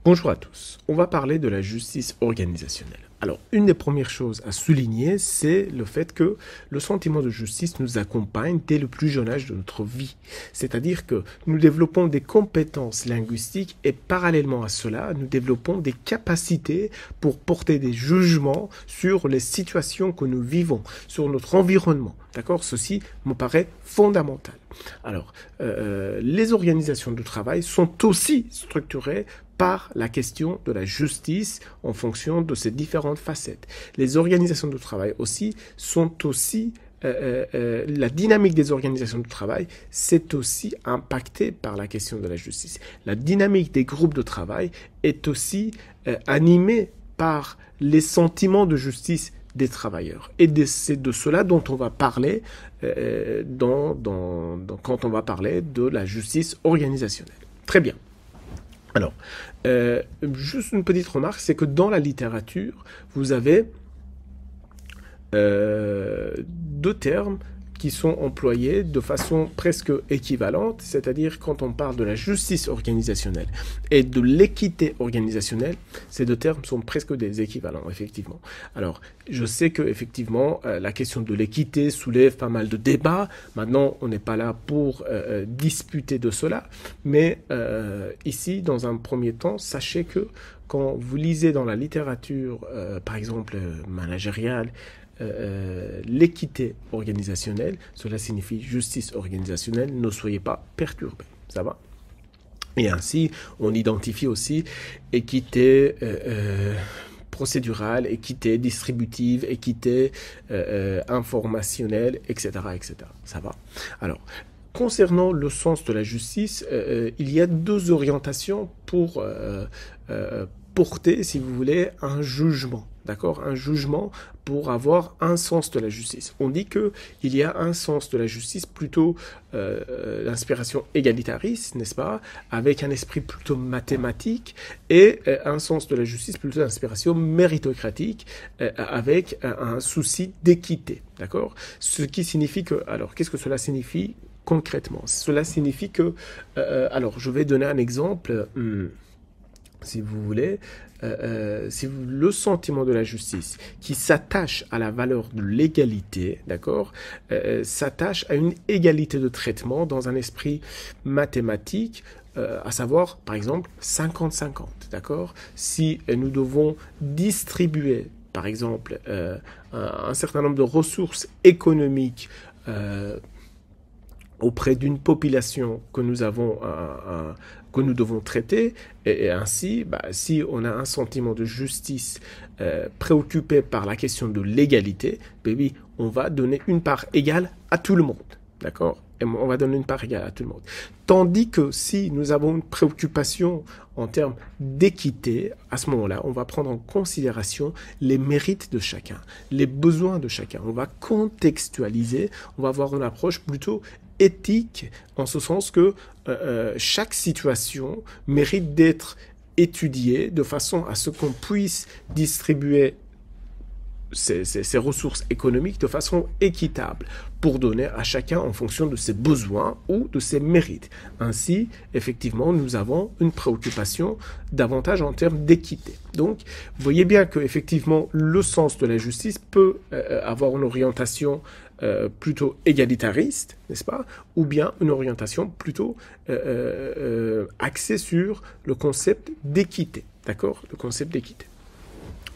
Bonjour à tous. On va parler de la justice organisationnelle. Alors, une des premières choses à souligner, c'est le fait que le sentiment de justice nous accompagne dès le plus jeune âge de notre vie. C'est-à-dire que nous développons des compétences linguistiques et parallèlement à cela, nous développons des capacités pour porter des jugements sur les situations que nous vivons, sur notre environnement. D'accord? Ceci me paraît fondamental. Alors, les organisations de travail sont aussi structurées par la question de la justice en fonction de ces différentes facettes. Les organisations de travail aussi sont aussi la dynamique des organisations de travail, c'est aussi impacté par la question de la justice. La dynamique des groupes de travail est aussi animée par les sentiments de justice des travailleurs. Et c'est de cela dont on va parler quand on va parler de la justice organisationnelle. Très bien. Alors, juste une petite remarque, c'est que dans la littérature, vous avez deux termes qui sont employés de façon presque équivalente, c'est-à-dire quand on parle de la justice organisationnelle et de l'équité organisationnelle, ces deux termes sont presque des équivalents, effectivement. Alors, je sais que effectivement, la question de l'équité soulève pas mal de débats. Maintenant, on n'est pas là pour disputer de cela, mais ici, dans un premier temps, sachez que quand vous lisez dans la littérature, par exemple, managériale, l'équité organisationnelle, cela signifie justice organisationnelle, ne soyez pas perturbés, ça va? Et ainsi, on identifie aussi équité procédurale, équité distributive, équité informationnelle, etc., etc. Ça va? Alors, concernant le sens de la justice, il y a deux orientations pour porter, si vous voulez, un jugement. D'accord? Un jugement pour avoir un sens de la justice. On dit qu'il y a un sens de la justice plutôt l'inspiration égalitariste, n'est-ce pas? Avec un esprit plutôt mathématique et un sens de la justice plutôt d'inspiration méritocratique avec un souci d'équité. D'accord? Ce qui signifie que... Alors, qu'est-ce que cela signifie concrètement? Cela signifie que... alors, je vais donner un exemple... si vous voulez, le sentiment de la justice qui s'attache à la valeur de l'égalité, d'accord, s'attache à une égalité de traitement dans un esprit mathématique, à savoir, par exemple, 50-50, d'accord. Si nous devons distribuer, par exemple, un certain nombre de ressources économiques auprès d'une population que nous avons que nous devons traiter, et ainsi, si on a un sentiment de justice préoccupé par la question de l'égalité, oui, on va donner une part égale à tout le monde, d'accord? Et on va donner une part égale à tout le monde. Tandis que si nous avons une préoccupation en termes d'équité, à ce moment-là, on va prendre en considération les mérites de chacun, les besoins de chacun. On va contextualiser, on va avoir une approche plutôt éthique, en ce sens que chaque situation mérite d'être étudiée de façon à ce qu'on puisse distribuer ces ressources économiques de façon équitable pour donner à chacun en fonction de ses besoins ou de ses mérites. Ainsi, effectivement, nous avons une préoccupation davantage en termes d'équité. Donc, vous voyez bien que effectivement, le sens de la justice peut avoir une orientation plutôt égalitariste, n'est-ce pas? Ou bien une orientation plutôt axée sur le concept d'équité, d'accord? Le concept d'équité.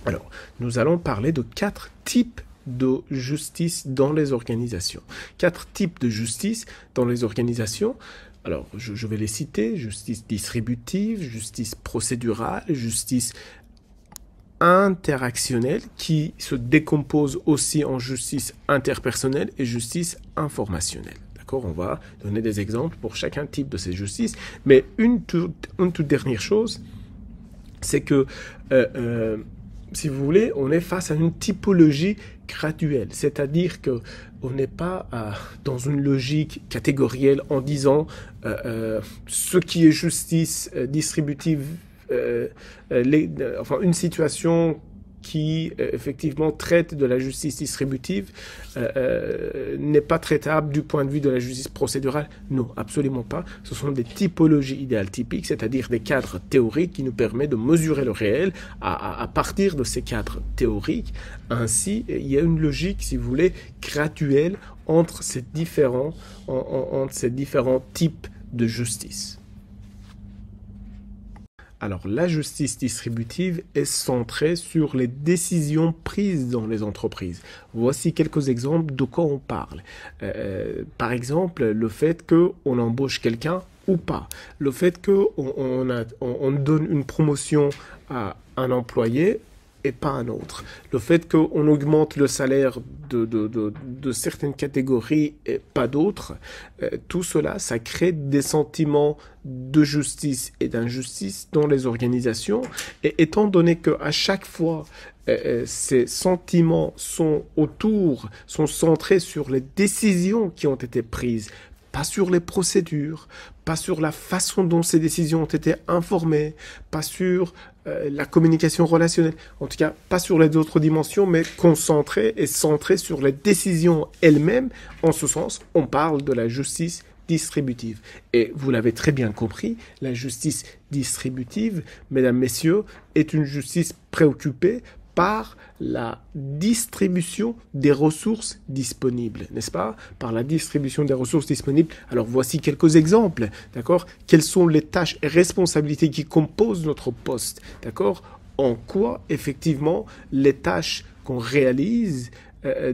Alors, nous allons parler de 4 types de justice dans les organisations. 4 types de justice dans les organisations. Alors, je vais les citer. Justice distributive, justice procédurale, justice interactionnelle, qui se décompose aussi en justice interpersonnelle et justice informationnelle. D'accord? On va donner des exemples pour chacun type de ces justices. Mais une toute dernière chose, c'est que... si vous voulez, on est face à une typologie graduelle, c'est-à-dire que on n'est pas dans une logique catégorielle en disant ce qui est justice distributive, enfin une situation qui effectivement traite de la justice distributive n'est pas traitable du point de vue de la justice procédurale? Non, absolument pas. Ce sont des typologies idéales typiques, c'est-à-dire des cadres théoriques qui nous permettent de mesurer le réel à partir de ces cadres théoriques. Ainsi, il y a une logique, si vous voulez, graduelle entre ces différents types de justice. Alors, la justice distributive est centrée sur les décisions prises dans les entreprises. Voici quelques exemples de quoi on parle. Par exemple, le fait qu'on embauche quelqu'un ou pas. Le fait qu'on donne une promotion à un employé et pas un autre. Le fait qu'on augmente le salaire de certaines catégories et pas d'autres, tout cela, ça crée des sentiments de justice et d'injustice dans les organisations. Et étant donné qu'à chaque fois, ces sentiments sont centrés sur les décisions qui ont été prises, pas sur les procédures, pas sur la façon dont ces décisions ont été informées, pas sur la communication relationnelle, en tout cas pas sur les autres dimensions, mais concentrées et centrées sur les décisions elles-mêmes. En ce sens, on parle de la justice distributive. Et vous l'avez très bien compris, la justice distributive, mesdames, messieurs, est une justice préoccupée par la distribution des ressources disponibles, n'est-ce pas? Par la distribution des ressources disponibles. Alors voici quelques exemples, d'accord? Quelles sont les tâches et responsabilités qui composent notre poste, d'accord? En quoi, effectivement, les tâches qu'on réalise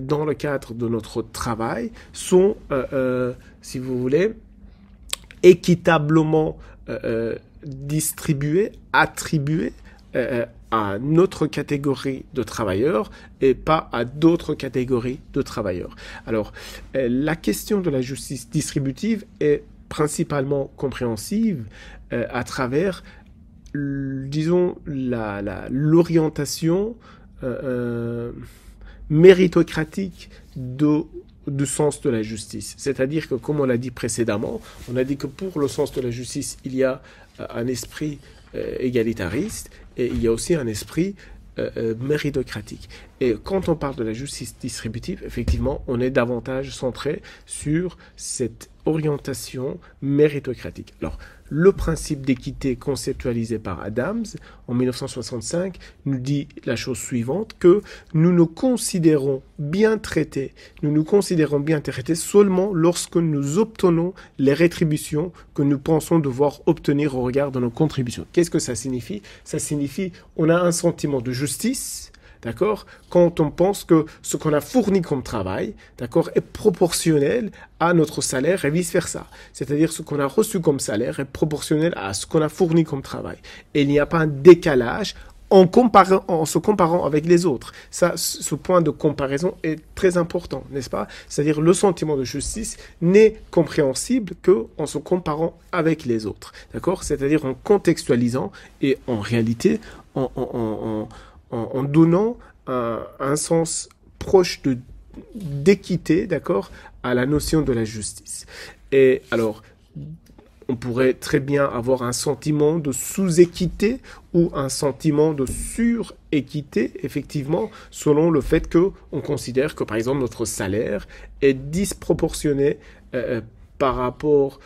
dans le cadre de notre travail sont, si vous voulez, équitablement distribuées, attribuées à notre catégorie de travailleurs et pas à d'autres catégories de travailleurs. Alors, la question de la justice distributive est principalement compréhensive à travers, disons, l'orientation méritocratique du sens de la justice. C'est-à-dire que, comme on l'a dit précédemment, on a dit que pour le sens de la justice, il y a un esprit égalitariste et il y a aussi un esprit méritocratique. Et quand on parle de la justice distributive, effectivement, on est davantage centré sur cette orientation méritocratique. Alors, le principe d'équité conceptualisé par Adams en 1965 nous dit la chose suivante, que nous nous considérons bien traités seulement lorsque nous obtenons les rétributions que nous pensons devoir obtenir au regard de nos contributions. Qu'est-ce que ça signifie? Ça signifie on a un sentiment de justice, d'accord, quand on pense que ce qu'on a fourni comme travail, d'accord, est proportionnel à notre salaire et vice-versa. C'est-à-dire ce qu'on a reçu comme salaire est proportionnel à ce qu'on a fourni comme travail. Et il n'y a pas un décalage en se comparant avec les autres. Ça, ce point de comparaison est très important, n'est-ce pas? C'est-à-dire le sentiment de justice n'est compréhensible qu'en se comparant avec les autres, d'accord? C'est-à-dire en contextualisant et en réalité en donnant un sens proche d'équité, d'accord, à la notion de la justice. Et alors, on pourrait très bien avoir un sentiment de sous-équité ou un sentiment de sur-équité, effectivement, selon le fait qu'on considère que, par exemple, notre salaire est disproportionné par rapport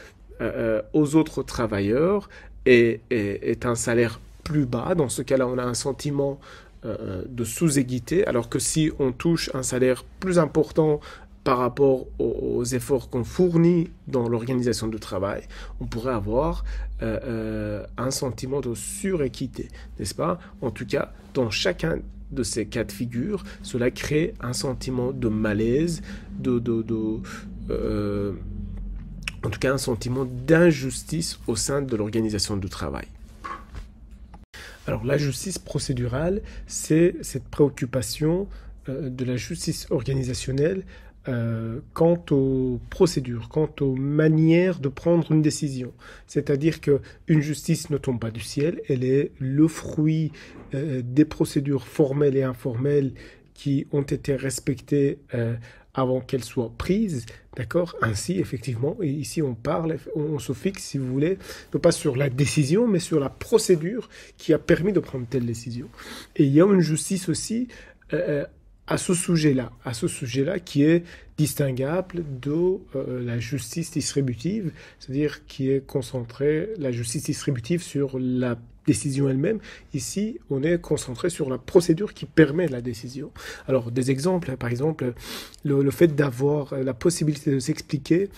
aux autres travailleurs et est un salaire plus bas. Dans ce cas-là, on a un sentiment de sous-équité, alors que si on touche un salaire plus important par rapport aux efforts qu'on fournit dans l'organisation du travail, on pourrait avoir un sentiment de suréquité, n'est-ce pas? En tout cas, dans chacun de ces cas de figure, cela crée un sentiment de malaise, en tout cas un sentiment d'injustice au sein de l'organisation du travail. Alors la justice procédurale, c'est cette préoccupation de la justice organisationnelle quant aux procédures, quant aux manières de prendre une décision. C'est-à-dire qu'une justice ne tombe pas du ciel, elle est le fruit des procédures formelles et informelles qui ont été respectées avant qu'elle soit prise, d'accord? Ainsi, effectivement, et ici on se fixe, si vous voulez, non pas sur la décision, mais sur la procédure qui a permis de prendre telle décision. Et il y a une justice aussi à ce sujet-là qui est distinguable de la justice distributive, c'est-à-dire qui est concentrée, la justice distributive sur la décision elle-même. Ici, on est concentré sur la procédure qui permet la décision. Alors, des exemples, par exemple, le fait d'avoir la possibilité de s'expliquer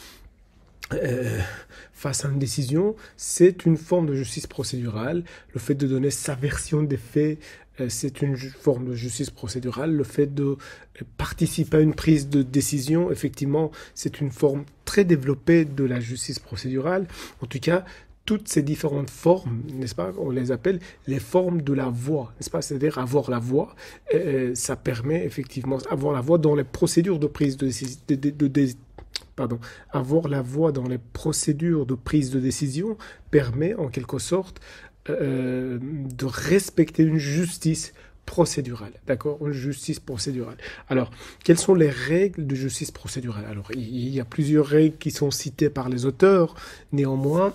face à une décision, c'est une forme de justice procédurale. Le fait de donner sa version des faits, c'est une forme de justice procédurale. Le fait de participer à une prise de décision, effectivement, c'est une forme très développée de la justice procédurale. En tout cas, toutes ces différentes formes, n'est-ce pas, on les appelle les formes de la voix, n'est-ce pas, c'est-à-dire avoir la voix, ça permet effectivement avoir la voix dans les procédures de prise de décision. Avoir la voix dans les procédures de prise de décision permet en quelque sorte de respecter une justice procédurale, d'accord, une justice procédurale. Alors, quelles sont les règles de justice procédurale? Alors, il y a plusieurs règles qui sont citées par les auteurs, néanmoins,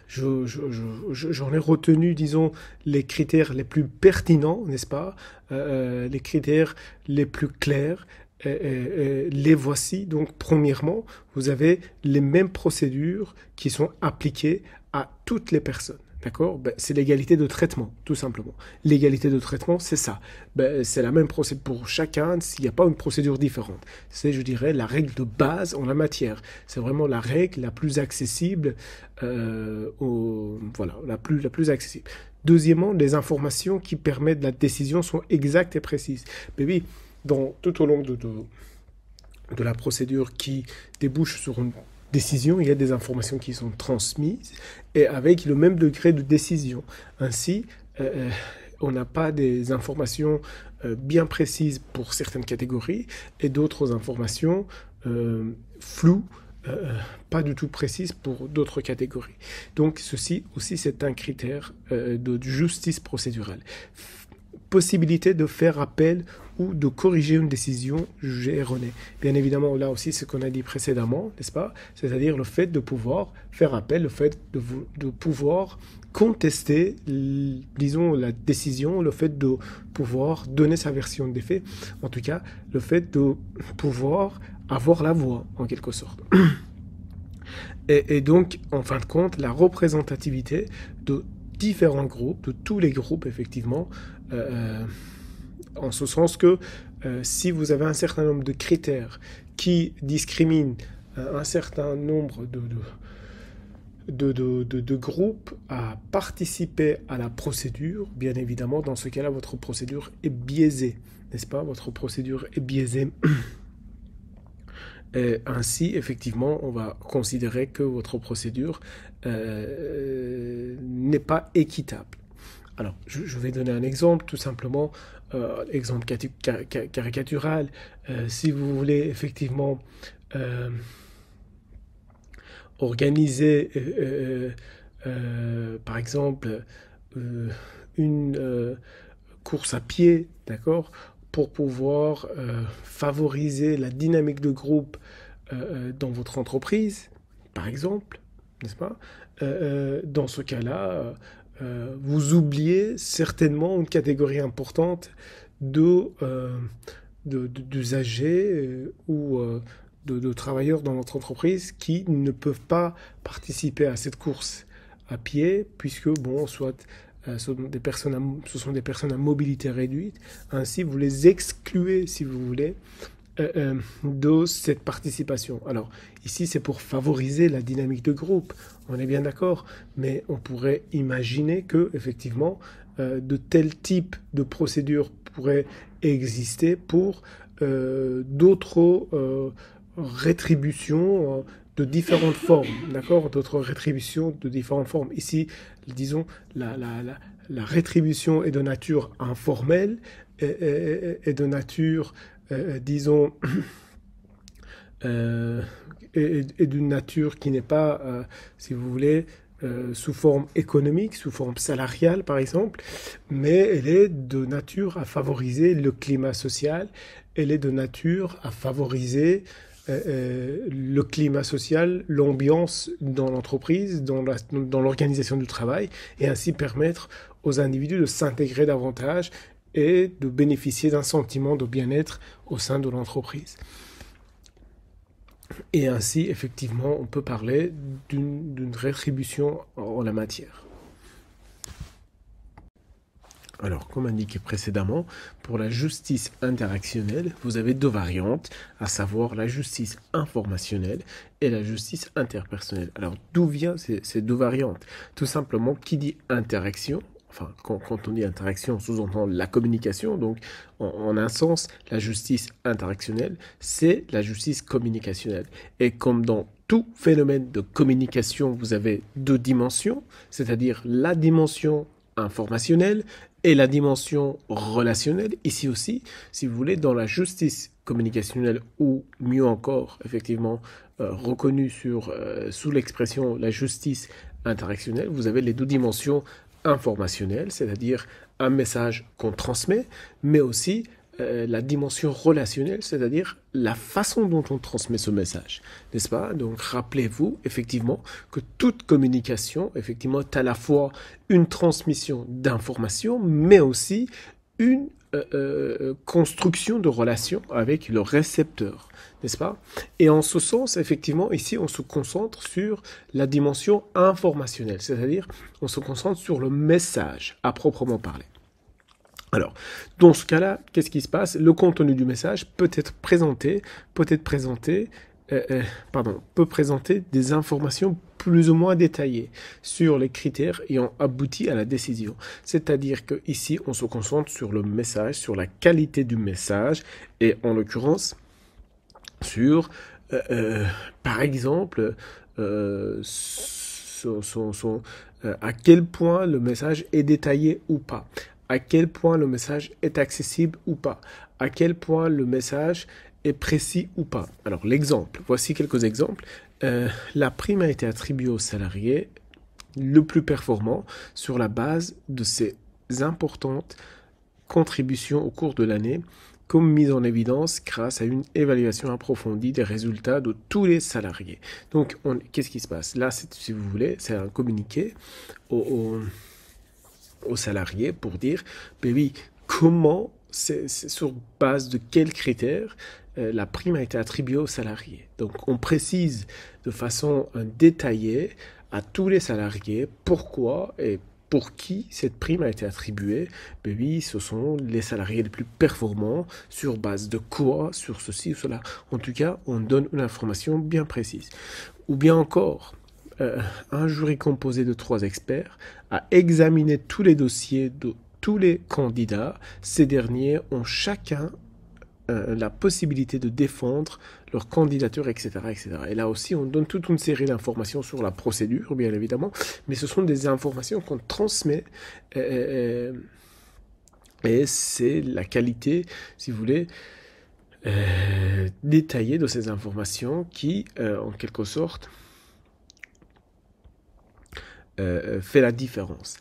j'en ai retenu, disons, les critères les plus pertinents, n'est-ce pas, les critères les plus clairs. Les voici. Donc, premièrement, vous avez les mêmes procédures qui sont appliquées à toutes les personnes. D'accord? C'est l'égalité de traitement, tout simplement. L'égalité de traitement, c'est ça. C'est la même procédure pour chacun, s'il n'y a pas une procédure différente. C'est, je dirais, la règle de base en la matière. C'est vraiment la règle la plus accessible, voilà, la plus accessible. Deuxièmement, les informations qui permettent la décision sont exactes et précises. Mais oui, tout au long de la procédure qui débouche sur une décision, il y a des informations qui sont transmises et avec le même degré de décision. Ainsi, on n'a pas des informations bien précises pour certaines catégories et d'autres informations floues, pas du tout précises pour d'autres catégories. Donc ceci aussi, c'est un critère de justice procédurale. Possibilité de faire appel ou de corriger une décision jugée erronée. Bien évidemment, là aussi, ce qu'on a dit précédemment, n'est-ce pas? C'est-à-dire le fait de pouvoir faire appel, le fait de pouvoir contester, disons, la décision, le fait de pouvoir donner sa version des faits, en tout cas, le fait de pouvoir avoir la voix, en quelque sorte. Et donc, en fin de compte, la représentativité de différents groupes, de tous les groupes, effectivement, en ce sens que si vous avez un certain nombre de critères qui discriminent un certain nombre de groupes à participer à la procédure, bien évidemment, dans ce cas-là, votre procédure est biaisée, n'est-ce pas? Votre procédure est biaisée. Et ainsi, effectivement, on va considérer que votre procédure n'est pas équitable. Alors, je vais donner un exemple, tout simplement, exemple caricatural. Si vous voulez effectivement organiser, par exemple, une course à pied, d'accord, pour pouvoir favoriser la dynamique de groupe dans votre entreprise, par exemple, n'est-ce pas? Dans ce cas-là, vous oubliez certainement une catégorie importante d'usagers ou de travailleurs dans votre entreprise qui ne peuvent pas participer à cette course à pied, puisque, bon, soit ce sont des personnes à mobilité réduite. Ainsi, vous les excluez, si vous voulez, de cette participation. Alors, ici, c'est pour favoriser la dynamique de groupe, on est bien d'accord, mais on pourrait imaginer que, effectivement, de tels types de procédures pourraient exister pour d'autres rétributions de différentes formes, d'accord, d'autres rétributions de différentes formes. Ici, disons, la rétribution est de nature informelle et de nature, disons, et d'une nature qui n'est pas, si vous voulez, sous forme économique, sous forme salariale par exemple, mais elle est de nature à favoriser le climat social elle est de nature à favoriser le climat social, l'ambiance dans l'entreprise, dans l'organisation du travail, et ainsi permettre aux individus de s'intégrer davantage et de bénéficier d'un sentiment de bien-être au sein de l'entreprise. Et ainsi, effectivement, on peut parler d'une rétribution en la matière. Alors, comme indiqué précédemment, pour la justice interactionnelle, vous avez deux variantes, à savoir la justice informationnelle et la justice interpersonnelle. Alors, d'où viennent ces deux variantes? Tout simplement, qui dit interaction, enfin, quand on dit interaction, on sous-entend la communication. Donc, en un sens, la justice interactionnelle, c'est la justice communicationnelle. Et comme dans tout phénomène de communication, vous avez deux dimensions, c'est-à-dire la dimension informationnelle et la dimension relationnelle. Ici aussi, si vous voulez, dans la justice communicationnelle, ou mieux encore, effectivement, reconnue sous l'expression la justice interactionnelle, vous avez les deux dimensions informationnelles, c'est-à-dire un message qu'on transmet, mais aussi la dimension relationnelle, c'est-à-dire la façon dont on transmet ce message, n'est-ce pas? Donc rappelez-vous effectivement que toute communication, effectivement, est à la fois une transmission d'informations, mais aussi une construction de relations avec le récepteur, n'est-ce pas? Et en ce sens, effectivement, ici, on se concentre sur la dimension informationnelle, c'est-à-dire on se concentre sur le message à proprement parler. Alors, dans ce cas-là, qu'est-ce qui se passe? Le contenu du message peut présenter des informations plus ou moins détaillées sur les critères ayant abouti à la décision. C'est-à-dire qu'ici, on se concentre sur le message, sur la qualité du message, et en l'occurrence, sur, par exemple, à quel point le message est détaillé ou pas. À quel point le message est accessible ou pas, à quel point le message est précis ou pas. Alors l'exemple, voici quelques exemples. La prime a été attribuée au salarié le plus performant sur la base de ses importantes contributions au cours de l'année, comme mise en évidence grâce à une évaluation approfondie des résultats de tous les salariés. Donc qu'est-ce qui se passe? Là, si vous voulez, c'est un communiqué aux salariés pour dire, ben oui, comment, c'est sur base de quels critères la prime a été attribuée aux salariés. Donc on précise de façon détaillée à tous les salariés pourquoi et pour qui cette prime a été attribuée. Ben oui, ce sont les salariés les plus performants, sur base de quoi, sur ceci ou cela. En tout cas, on donne une information bien précise. Ou bien encore, un jury composé de 3 experts a examiné tous les dossiers de tous les candidats. Ces derniers ont chacun la possibilité de défendre leur candidature, etc., etc. Et là aussi, on donne toute une série d'informations sur la procédure, bien évidemment, mais ce sont des informations qu'on transmet et c'est la qualité, si vous voulez, détaillée de ces informations qui, en quelque sorte, fait la différence.